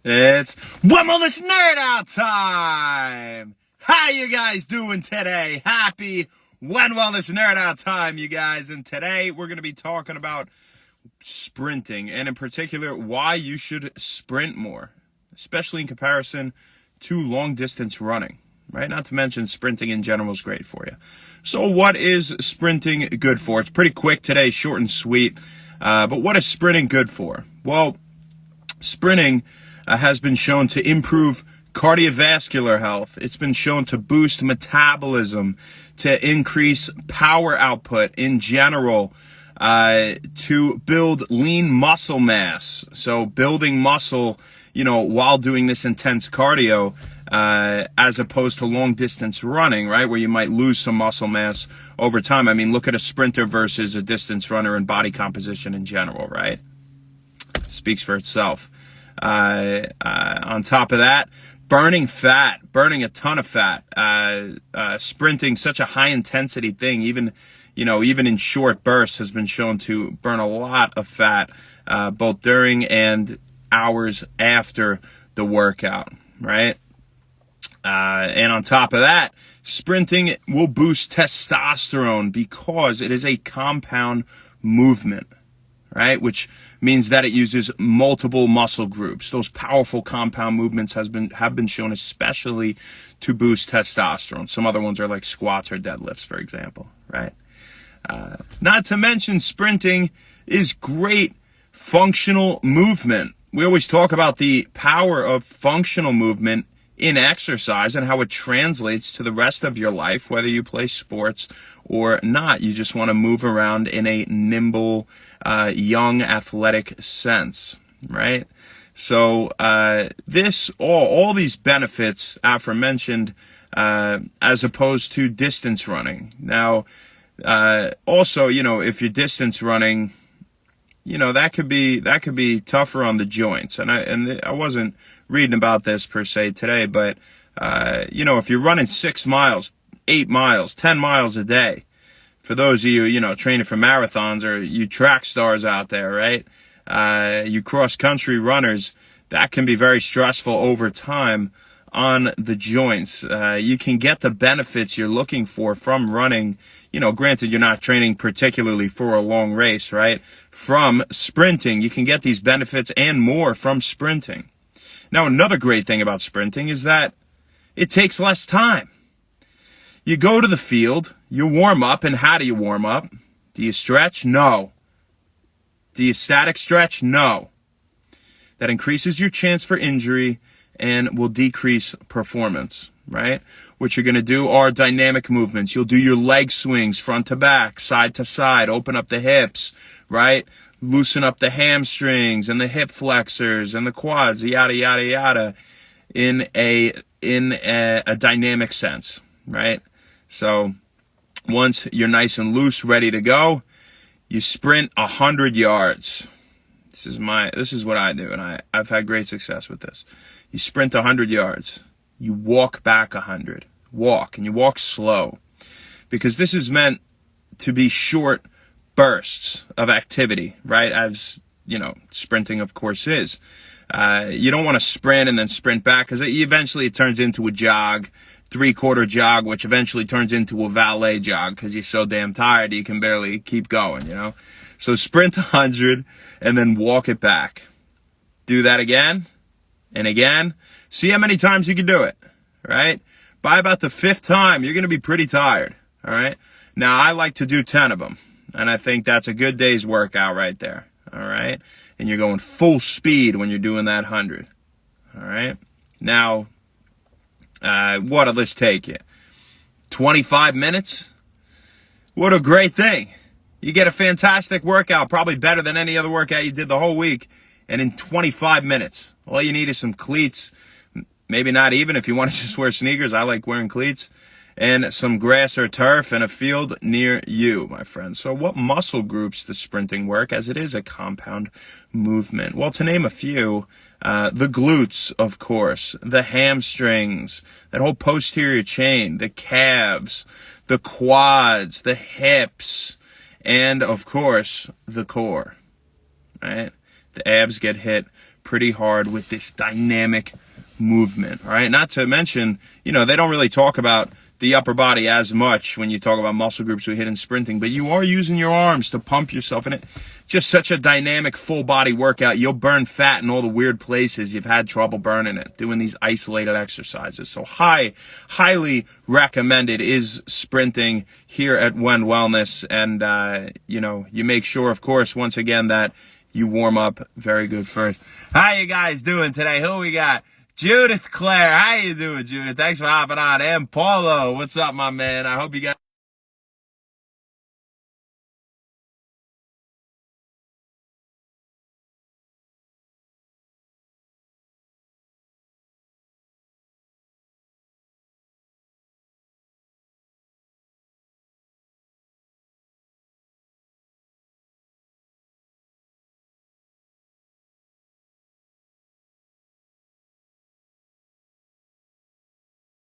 It's Wellness Nerd Out time! How you guys doing today? Happy Wellness Nerd Out time, you guys. And today we're going to be talking about sprinting, and in particular, why you should sprint more, especially in comparison to long distance running, right? Not to mention sprinting in general is great for you. So what is sprinting good for? It's pretty quick today, short and sweet. But what is sprinting good for? Well, sprinting has been shown to improve cardiovascular health. It's been shown to boost metabolism, to increase power output in general, to build lean muscle mass. So building muscle, while doing this intense cardio, as opposed to long distance running, right? Where you might lose some muscle mass over time. I mean, look at a sprinter versus a distance runner and body composition in general, right? Speaks for itself. On top of that, burning a ton of fat, sprinting, such a high intensity thing, even in short bursts, has been shown to burn a lot of fat, both during and hours after the workout, right? And on top of that, sprinting will boost testosterone because it is a compound movement, right? Which means that it uses multiple muscle groups. Those powerful compound movements have been shown especially to boost testosterone. Some other ones are like squats or deadlifts, for example, right? Not to mention sprinting is great functional movement. We always talk about the power of functional movement in exercise and how it translates to the rest of your life, whether you play sports or not. You just want to move around in a nimble, young, athletic sense, right? So all these benefits aforementioned, as opposed to distance running. Now, also, if you're distance running, that could be tougher on the joints. And I wasn't reading about this per se today, but if you're running 6 miles, 8 miles, 10 miles a day, for those of you, training for marathons, or you track stars out there, right? You cross country runners, that can be very stressful over time on the joints. You can get the benefits you're looking for from running. Granted, you're not training particularly for a long race, right? From sprinting, you can get these benefits and more from sprinting. Now, another great thing about sprinting is that it takes less time. You go to the field, you warm up, and how do you warm up? Do you stretch? No. Do you static stretch? No. That increases your chance for injury and will decrease performance, right? What you're going to do are dynamic movements. You'll do your leg swings, front to back, side to side, open up the hips, right? Loosen up the hamstrings and the hip flexors and the quads, yada, yada, yada, in a dynamic sense, right? So once you're nice and loose, ready to go, you sprint 100 yards. This is what I do, and I've had great success with this. You sprint 100 yards. You walk back 100. Walk, and you walk slow, because this is meant to be short bursts of activity, right? As sprinting, of course, is. You don't want to sprint and then sprint back, because eventually it turns into a jog, 3/4 jog, which eventually turns into a valet jog because you're so damn tired you can barely keep going, So sprint 100 and then walk it back. Do that again and again. See how many times you can do it, right? By about the 5th time, you're going to be pretty tired, all right? Now, I like to do 10 of them, and I think that's a good day's workout right there, all right? And you're going full speed when you're doing that 100, all right? Now, what'll this take you? 25 minutes? What a great thing. You get a fantastic workout, probably better than any other workout you did the whole week, and in 25 minutes. All you need is some cleats, maybe not even if you want to just wear sneakers. I like wearing cleats, and some grass or turf and a field near you, my friend. So what muscle groups does sprinting work, as it is a compound movement? Well, to name a few, the glutes, of course, the hamstrings, that whole posterior chain, the calves, the quads, the hips, and, of course, the core, right? The abs get hit pretty hard with this dynamic movement. All right. Not to mention, they don't really talk about the upper body as much when you talk about muscle groups we hit in sprinting, but you are using your arms to pump yourself in it. Just such a dynamic full body workout. You'll burn fat in all the weird places you've had trouble burning it doing these isolated exercises. So highly recommended is sprinting here at When Wellness. And, you make sure, of course, once again, that you warm up very good first. How you guys doing today? Who we got? Judith Claire. How you doing, Judith? Thanks for hopping on. And Paulo, what's up, my man? I hope you guys